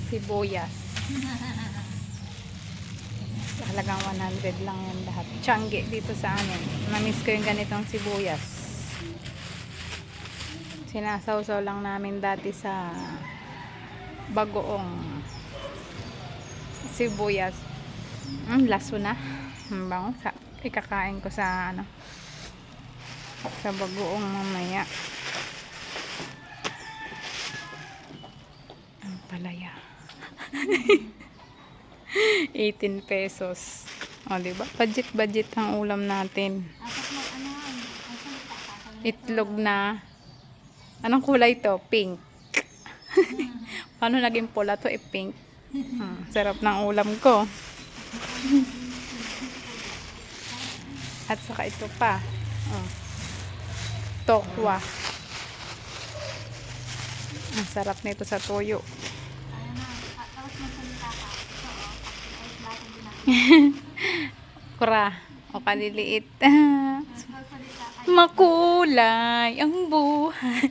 sibuyas. Halagang 100 lang yan lahat. Tiyangge dito sa amin. Namiss ko yung ganitong sibuyas. Sinasawsaw lang namin dati sa bagoong sibuyas. Laso na. Bango. Ikakain ko sa sa bagoong mamaya. Ang palaya. 18 pesos. O, diba? Budget ang ulam natin. Itlog na. Anong kulay to? Pink. Paano naging pula to? Pink. Sarap ng ulam ko. At saka ito pa. Tokwa. Ang sarap nito sa toyo. Kura o kaliliit. Makulay ang buhay.